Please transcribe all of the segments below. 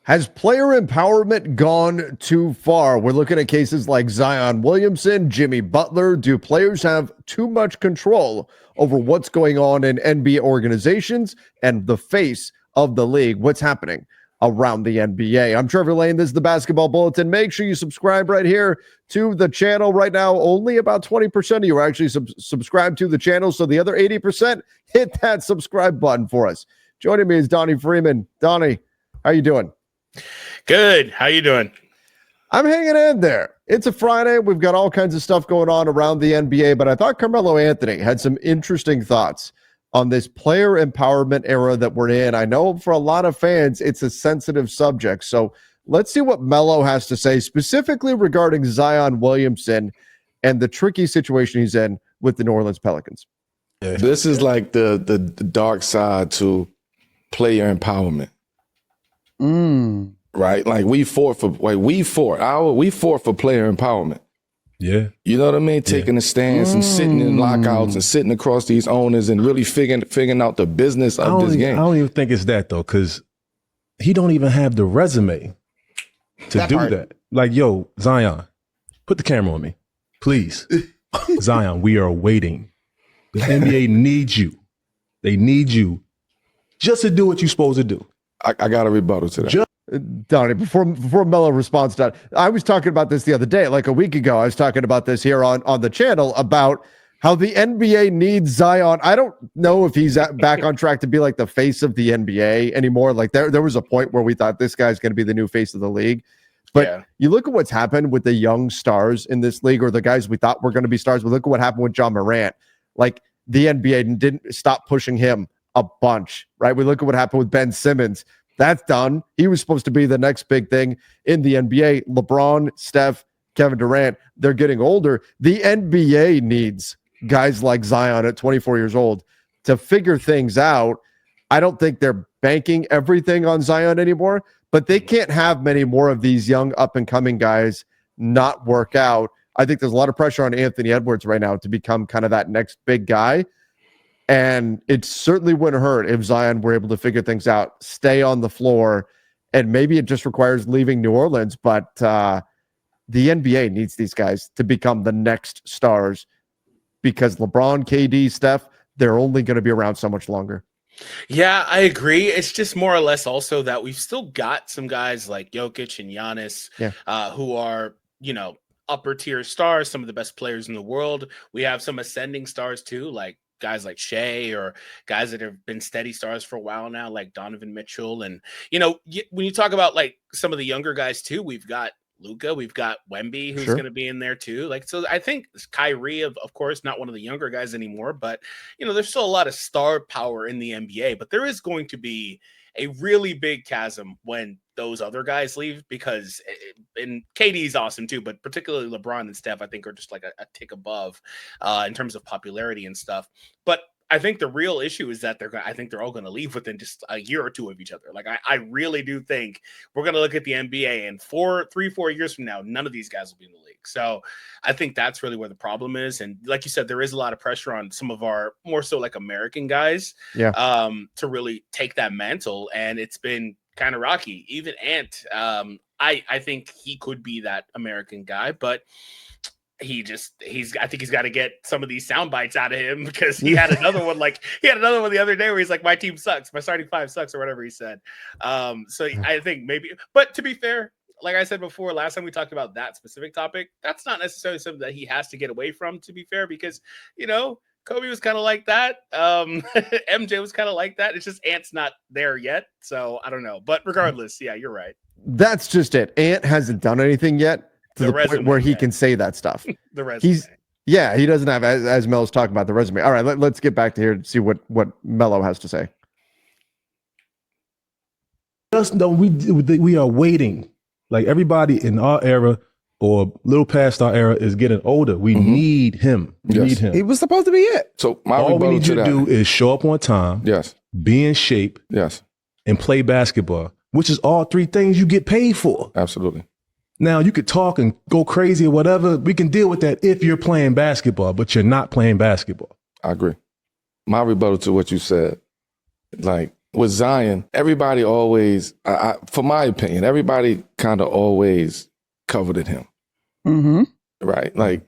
Has player empowerment gone too far? We're looking at cases like Zion Williamson, Jimmy Butler. Do players have too much control over what's going on in NBA organizations and the face of the league? What's happening around the NBA? I'm Trevor Lane. This is the Basketball Bulletin. Make sure you subscribe right here to the channel. Right now, only about 20% of you are actually subscribed to the channel. So the other 80%, hit that subscribe button for us. Joining me is Donnie Freeman. Donnie, how you doing? Good. How you doing? I'm hanging in there. It's a Friday. We've got all kinds of stuff going on around the NBA, but I thought Carmelo Anthony had some interesting thoughts on this player empowerment era that we're in. I know for a lot of fans, it's a sensitive subject. So let's see what Melo has to say specifically regarding Zion Williamson and the tricky situation he's in with the New Orleans Pelicans. This is like the dark side to player empowerment. Right? Like we fought for player empowerment. Yeah. You know what I mean? Taking a stance and sitting in lockouts and sitting across these owners and really figuring out the business of this game. I don't even think it's that though, because he don't even have the resume to do that. Like, yo, Zion, put the camera on me, please. Zion, we are waiting. The NBA needs you. They need you just to do what you're supposed to do. I got a rebuttal to that. Donnie, before Melo responds to that, I was talking about this the other day, like a week ago. I was talking about this here on the channel about how the NBA needs Zion. I don't know if he's back on track to be like the face of the NBA anymore. Like there was a point where we thought this guy's going to be the new face of the league. But you look at what's happened with the young stars in this league, or the guys we thought were going to be stars. But look at what happened with John Morant. Like the NBA didn't stop pushing him a bunch, right? We look at what happened with Ben Simmons. That's done. He was supposed to be the next big thing in the NBA. LeBron, Steph, Kevin Durant, they're getting older. The NBA needs guys like Zion at 24 years old to figure things out. I don't think they're banking everything on Zion anymore, but they can't have many more of these young up-and-coming guys not work out. I think there's a lot of pressure on Anthony Edwards right now to become kind of that next big guy. And it certainly wouldn't hurt if Zion were able to figure things out, stay on the floor, and maybe it just requires leaving New Orleans. But the NBA needs these guys to become the next stars because LeBron, KD, Steph, they're only going to be around so much longer. Yeah, I agree. It's just more or less also that we've still got some guys like Jokic and Giannis who are, upper tier stars, some of the best players in the world. We have some ascending stars too, like guys like Shea or guys that have been steady stars for a while now, like Donovan Mitchell. And, when you talk about like some of the younger guys too, we've got Luka, we've got Wemby, who's going to be in there too. Like, so I think Kyrie, of course, not one of the younger guys anymore, but, there's still a lot of star power in the NBA, but there is going to be a really big chasm when those other guys leave because and KD's awesome too, but particularly LeBron and Steph, I think are just like a tick above in terms of popularity and stuff. But I think the real issue is that I think they're all going to leave within just a year or two of each other. Like I really do think we're going to look at the NBA and 3-4 years from now, none of these guys will be in the league. So I think that's really where the problem is. And like you said, there is a lot of pressure on some of our more so like American guys to really take that mantle. And it's been kind of rocky. Even Ant, I think he could be that American guy, but I think he's got to get some of these sound bites out of him because he had another one the other day where he's like, my team sucks, my starting five sucks, or whatever he said. So I think maybe, but to be fair, like I said before, last time we talked about that specific topic, that's not necessarily something that he has to get away from, to be fair, because, Kobe was kind of like that. MJ was kind of like that. It's just Ant's not there yet. So I don't know. But regardless, yeah, you're right. That's just it. Ant hasn't done anything yet to the point where he can say that stuff. The resume. He doesn't have, as Melo's talking about, the resume. All right, let's get back to here to see what Melo has to say. Just know we are waiting. Like everybody in our era or a little past our era is getting older. We need him. We need him. He was supposed to be it. So all we need you to do is show up on time. Yes. Be in shape. Yes. And play basketball, which is all three things you get paid for. Absolutely. Now you could talk and go crazy or whatever. We can deal with that if you're playing basketball, but you're not playing basketball. I agree. My rebuttal to what you said, like with Zion, everybody always, for my opinion, everybody kind of always coveted him. Mm-hmm. Right? Like,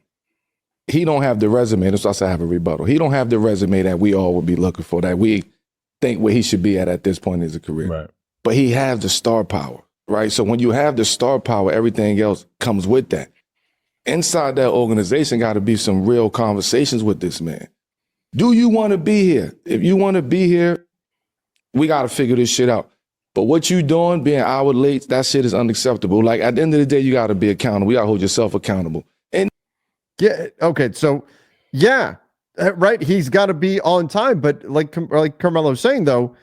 he don't have the resume. That's why I have a rebuttal. He don't have the resume that we all would be looking for, that we think where he should be at this point in his career. Right. But he has the star power, right? So when you have the star power, everything else comes with that. Inside that organization got to be some real conversations with this man. Do you want to be here? If you want to be here, we got to figure this shit out. But what you doing, being hour late, that shit is unacceptable. Like, at the end of the day, you got to be accountable. You got to hold yourself accountable. And yeah, okay, so yeah, right. He's got to be on time, but like Carmelo's saying though,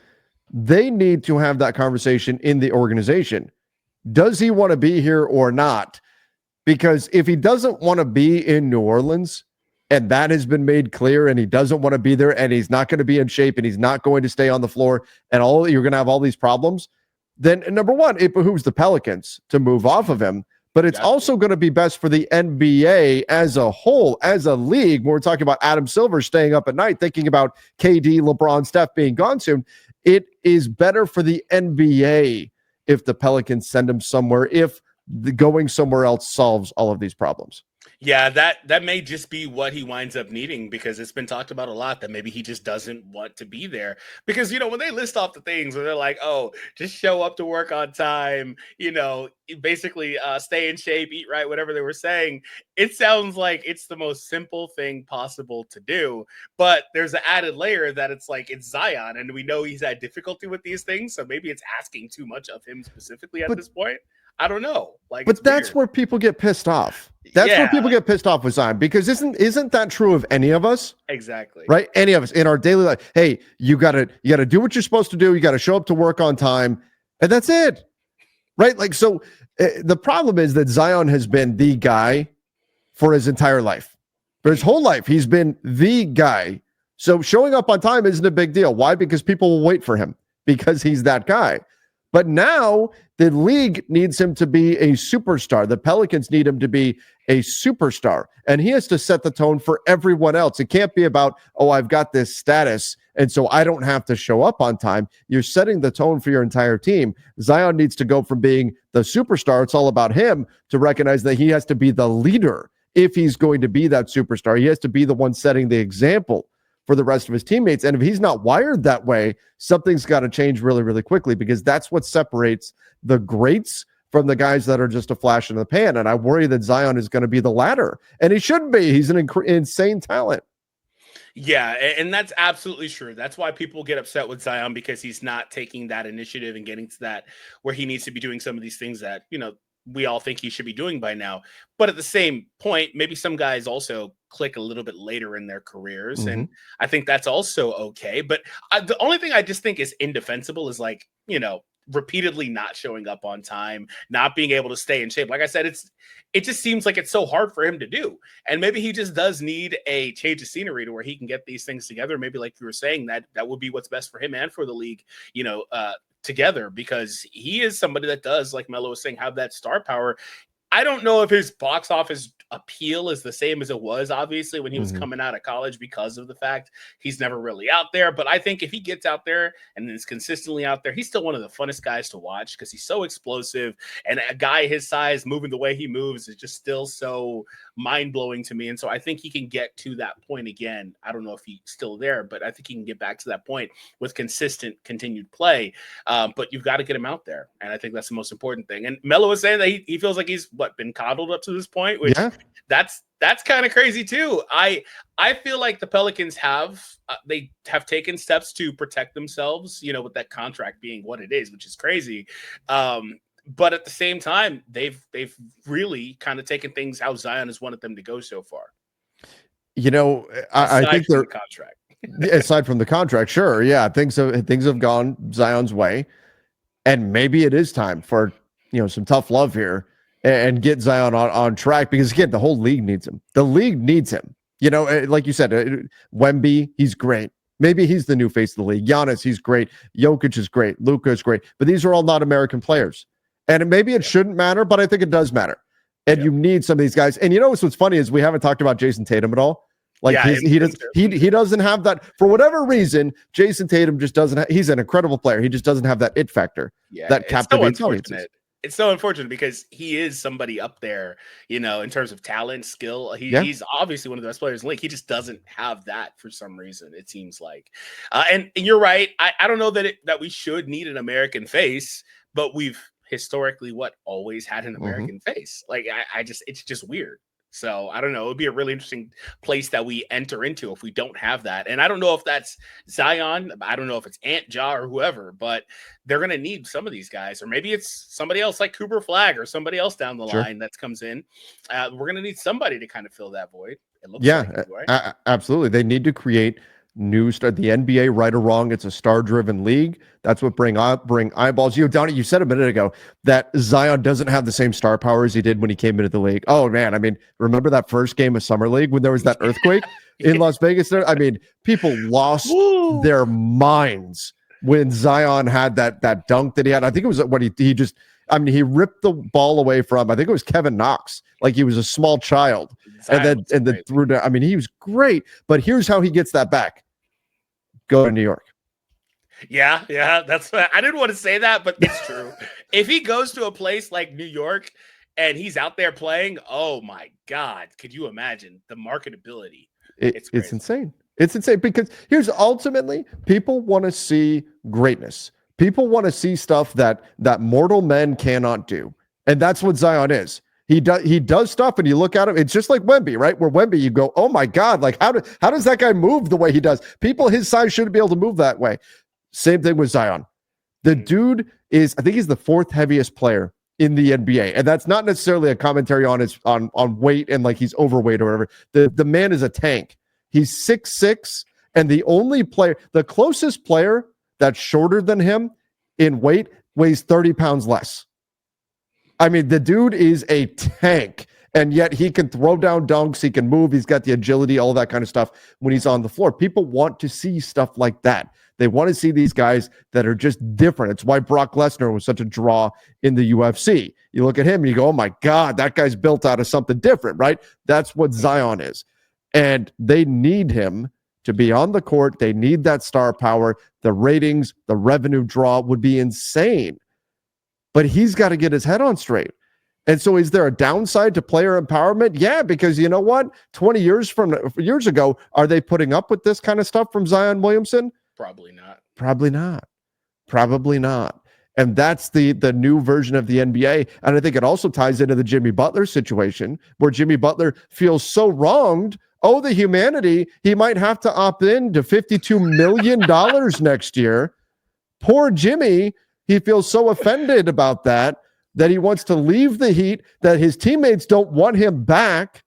they need to have that conversation in the organization. Does he want to be here or not? Because if he doesn't want to be in New Orleans, and that has been made clear, and he doesn't want to be there, and he's not going to be in shape, and he's not going to stay on the floor, and you're going to have all these problems, then number one, it behooves the Pelicans to move off of him. But it's also going to be best for the NBA as a whole, as a league. When we're talking about Adam Silver staying up at night, thinking about KD, LeBron, Steph being gone soon, it is better for the NBA if the Pelicans send him somewhere, if the going somewhere else solves all of these problems. Yeah, that may just be what he winds up needing, because it's been talked about a lot that maybe he just doesn't want to be there. Because, when they list off the things where they're like, oh, just show up to work on time, basically stay in shape, eat right, whatever they were saying, it sounds like it's the most simple thing possible to do. But there's an added layer that it's Zion, and we know he's had difficulty with these things. So maybe it's asking too much of him specifically at this point. I don't know. But that's where people get pissed off. That's where people get pissed off with Zion, because isn't that true of any of us? Exactly. Right? Any of us in our daily life. Hey, you gotta do what you're supposed to do. You gotta show up to work on time, and that's it. Right? So the problem is that Zion has been the guy for his entire life. For his whole life, he's been the guy. So showing up on time isn't a big deal. Why? Because people will wait for him, because he's that guy. But now the league needs him to be a superstar. The Pelicans need him to be a superstar. And he has to set the tone for everyone else. It can't be about, oh, I've got this status, and so I don't have to show up on time. You're setting the tone for your entire team. Zion needs to go from being the superstar, it's all about him, to recognize that he has to be the leader. If he's going to be that superstar, he has to be the one setting the example for the rest of his teammates. And if he's not wired that way, something's got to change really, really quickly, because that's what separates the greats from the guys that are just a flash in the pan. And I worry that Zion is going to be the latter, and he shouldn't be. He's an insane talent. Yeah, and that's absolutely true. That's why people get upset with Zion, because he's not taking that initiative and getting to that where he needs to be doing some of these things that, we all think he should be doing by now. But at the same point, maybe some guys also click a little bit later in their careers. Mm-hmm. And I think that's also okay. But the only thing I just think is indefensible is repeatedly not showing up on time, not being able to stay in shape. Like I said, it just seems like it's so hard for him to do. And maybe he just does need a change of scenery to where he can get these things together. Maybe, like you were saying, that would be what's best for him and for the league, together, because he is somebody that does, like Melo was saying, have that star power. I don't know if his box office appeal is the same as it was, obviously, when he was coming out of college, because of the fact he's never really out there. But I think if he gets out there and is consistently out there, he's still one of the funnest guys to watch, because he's so explosive. And a guy his size moving the way he moves is just still so mind-blowing to me. And so I think he can get to that point again. I don't know if he's still there, but I think he can get back to that point with consistent, continued play. But you've got to get him out there. And I think that's the most important thing. And Melo was saying that he feels like he's been coddled up to this point, which that's kind of crazy too. I feel like the Pelicans have taken steps to protect themselves, with that contract being what it is, which is crazy. But at the same time, they've really kind of taken things how Zion has wanted them to go so far. I think they're contract. Aside from the contract, sure, yeah, things have gone Zion's way, and maybe it is time for some tough love here and get Zion on track, because again, the whole league needs him. The league needs him. Like you said, Wemby, he's great. Maybe he's the new face of the league. Giannis, he's great. Jokic is great. Luka is great. But these are all not American players. And maybe it shouldn't matter, but I think it does matter. And you need some of these guys. And what's funny is we haven't talked about Jason Tatum at all. Like Yeah, he doesn't have that for whatever reason. Jason Tatum just doesn't. He's an incredible player. He just doesn't have that it factor that captivates audiences. It's so unfortunate because he is somebody up there, in terms of talent, skill. He's obviously one of the best players in the league. He just doesn't have that for some reason, it seems like. And you're right. I don't know that we should need an American face, but we've historically always had an American face. Like it's just weird. So I don't know. It would be a really interesting place that we enter into if we don't have that. And I don't know if that's Zion. I don't know if it's Ant Ja or whoever, but they're going to need some of these guys, or maybe it's somebody else like Cooper Flagg or somebody else down the line that comes in. We're going to need somebody to kind of fill that void. It looks right? Absolutely. They need to create new star. The NBA, right or wrong, it's a star-driven league. That's what bring eyeballs. Donnie, you said a minute ago that Zion doesn't have the same star power as he did when he came into the league. Oh man, I mean, remember that first game of Summer League when there was that earthquake in Las Vegas? There, I mean, people lost their minds when Zion had that dunk that he had. I think it was what he just. I mean, he ripped the ball away from. I think it was Kevin Knox, like he was a small child, and then threw down. I mean, he was great. But here's how he gets that back: go to New York. Yeah, that's. I didn't want to say that, but it's true. If he goes to a place like New York and he's out there playing, oh my God, could you imagine the marketability? It's insane. It's insane because here's ultimately people want to see greatness. People want to see stuff that mortal men cannot do. And that's what Zion is. He does stuff and you look at him, it's just like Wemby, right? Where Wemby, you go, oh my God, like how does that guy move the way he does? People his size shouldn't be able to move that way. Same thing with Zion. The dude is, I think he's the fourth heaviest player in the NBA. And that's not necessarily a commentary on his on weight and like he's overweight or whatever. The man is a tank. He's 6'6", and the closest player that's shorter than him in weight weighs 30 pounds less. I mean, the dude is a tank, and yet he can throw down dunks. He can move. He's got the agility, all that kind of stuff when he's on the floor. People want to see stuff like that. They want to see these guys that are just different. It's why Brock Lesnar was such a draw in the UFC. You look at him and you go, oh my God, that guy's built out of something different, right? That's what Zion is. And they need him to be on the court. They need that star power. The ratings, the revenue draw would be insane. But he's got to get his head on straight. And so is there a downside to player empowerment? Yeah, because you know what? 20 years ago, are they putting up with this kind of stuff from Zion Williamson? Probably not. Probably not. And that's the new version of the NBA. And I think it also ties into the Jimmy Butler situation where Jimmy Butler feels so wronged. Oh, the humanity, he might have to opt in to $52 million next year. Poor Jimmy, he feels so offended about that he wants to leave the Heat, that his teammates don't want him back.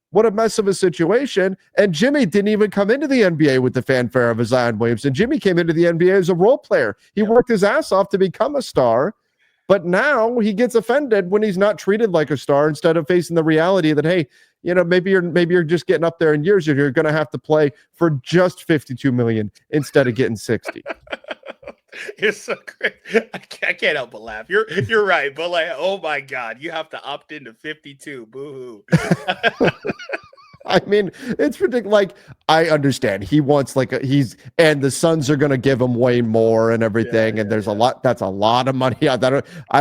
What a mess of a situation. And Jimmy didn't even come into the NBA with the fanfare of a Zion Williamson. Jimmy came into the NBA as a role player. He worked his ass off to become a star. But now he gets offended when he's not treated like a star instead of facing the reality that, hey, maybe you're just getting up there in years if you're going to have to play for just $52 million instead of getting 60. You're so great. I can't help but laugh. You're right, but like, oh my God, you have to opt into 52. Boo hoo. I mean, it's ridiculous. Like, I understand he wants and the Suns are going to give him way more and everything. And there's a lot. That's a lot of money. I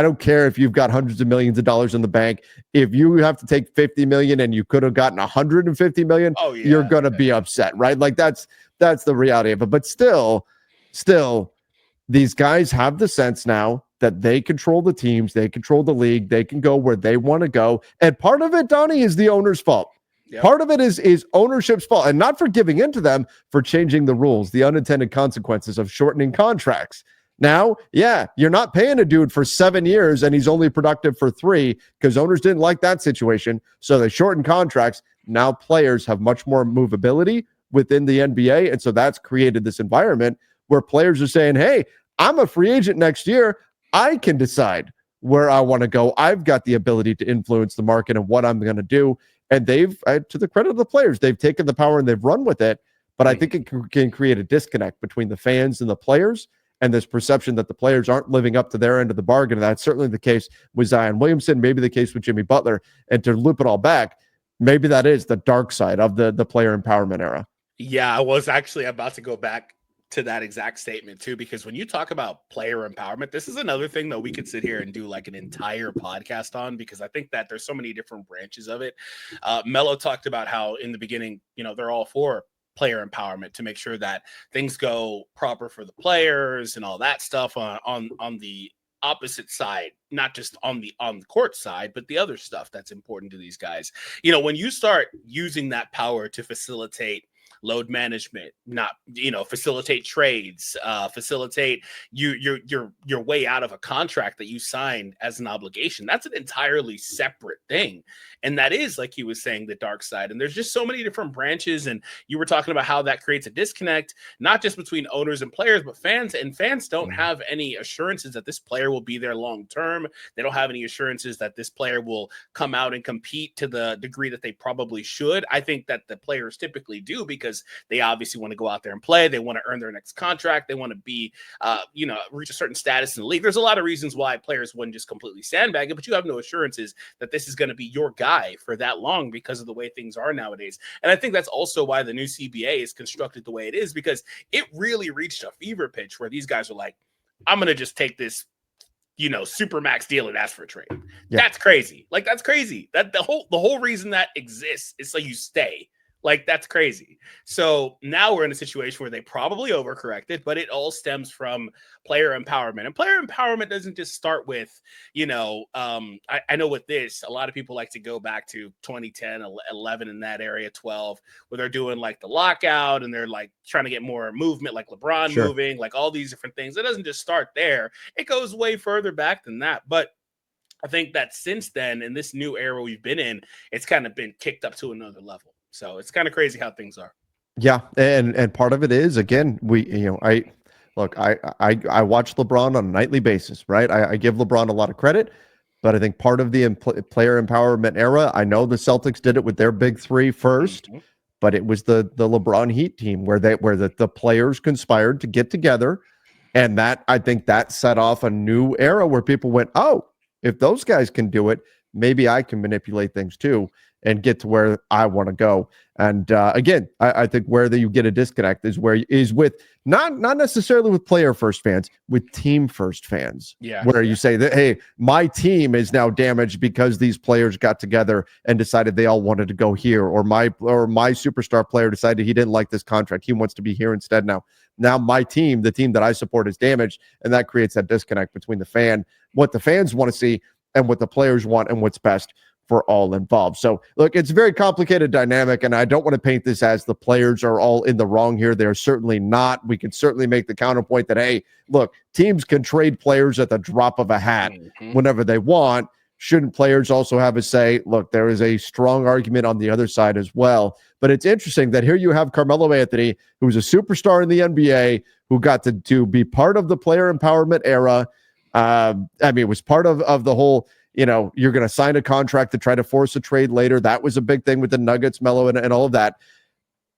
don't care if you've got hundreds of millions of dollars in the bank. If you have to take 50 million and you could have gotten 150 million, you're going to be upset, right? Like that's the reality of it. But still, these guys have the sense now that they control the teams, they control the league, they can go where they want to go. And part of it, Donnie, is the owner's fault. Yep. Part of it is ownership's fault, and not for giving in to them, for changing the rules, the unintended consequences of shortening contracts. Now, you're not paying a dude for 7 years and he's only productive for 3 because owners didn't like that situation. So they shortened contracts. Now players have much more movability within the NBA. And so that's created this environment where players are saying, hey, I'm a free agent next year. I can decide where I want to go. I've got the ability to influence the market and what I'm going to do. And they've, to the credit of the players, they've taken the power and they've run with it. But I think it can create a disconnect between the fans and the players, and this perception that the players aren't living up to their end of the bargain. And that's certainly the case with Zion Williamson, maybe the case with Jimmy Butler. And to loop it all back, maybe that is the dark side of the player empowerment era. Yeah, I was actually about to go back to that exact statement too, because when you talk about player empowerment, this is another thing that we could sit here and do like an entire podcast on, because I think that there's so many different branches of it. Melo talked about how in the beginning, they're all for player empowerment to make sure that things go proper for the players and all that stuff on the opposite side, not just on the court side, but the other stuff that's important to these guys. When you start using that power to facilitate load management, not facilitate trades, facilitate your way out of a contract that you signed as an obligation, that's an entirely separate thing. And that is, like he was saying, the dark side. And there's just so many different branches. And you were talking about how that creates a disconnect, not just between owners and players, but fans. And fans don't have any assurances that this player will be there long term. They don't have any assurances that this player will come out and compete to the degree that they probably should. I think that the players typically do, because they obviously want to go out there and play. They want to earn their next contract. They want to be, reach a certain status in the league. There's a lot of reasons why players wouldn't just completely sandbag it, but you have no assurances that this is going to be your guy for that long because of the way things are nowadays. And I think that's also why the new CBA is constructed the way it is, because it really reached a fever pitch where these guys are like, I'm going to just take this super max deal and ask for a trade. Yeah. That's crazy. Like, that's crazy. That the whole reason that exists is so you stay. Like, that's crazy. So now we're in a situation where they probably overcorrected, but it all stems from player empowerment. And player empowerment doesn't just start with, I know with this, a lot of people like to go back to 2010, 11 in that area, 12, where they're doing like the lockout and they're like trying to get more movement, like LeBron moving, like all these different things. It doesn't just start there. It goes way further back than that. But I think that since then, in this new era we've been in, it's kind of been kicked up to another level. So it's kind of crazy how things are. Yeah, and part of it is, again, I watch LeBron on a nightly basis, right? I give LeBron a lot of credit, but I think part of the player empowerment era, I know the Celtics did it with their big three first, but it was the LeBron Heat team where the players conspired to get together, and that, I think, that set off a new era where people went, oh, if those guys can do it, maybe I can manipulate things too and get to where I want to go. And again, I think where you get a disconnect is with not necessarily with player first fans, with team first fans. Yeah, where you say that, hey, my team is now damaged because these players got together and decided they all wanted to go here, or my superstar player decided he didn't like this contract, he wants to be here instead. Now my team, the team that I support, is damaged, and that creates that disconnect between what the fans want to see and what the players want and what's best for all involved. So look, it's a very complicated dynamic, and I don't want to paint this as the players are all in the wrong here. They're certainly not. We can certainly make the counterpoint that, hey, look, teams can trade players at the drop of a hat whenever they want. Shouldn't players also have a say? Look, there is a strong argument on the other side as well. But it's interesting that here you have Carmelo Anthony, who's a superstar in the NBA, who got to be part of the player empowerment era. It was part of the whole, you're going to sign a contract to try to force a trade later. That was a big thing with the Nuggets, Melo, and all of that.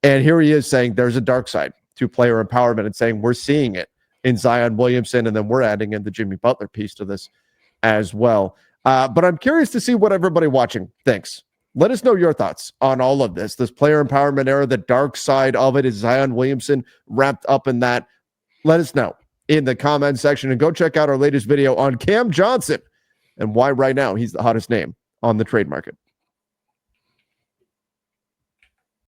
And here he is saying there's a dark side to player empowerment and saying we're seeing it in Zion Williamson, and then we're adding in the Jimmy Butler piece to this as well. But I'm curious to see what everybody watching thinks. Let us know your thoughts on all of this player empowerment era, the dark side of it. Is Zion Williamson wrapped up in that? Let us know in the comment section, and go check out our latest video on Cam Johnson and why right now he's the hottest name on the trade market.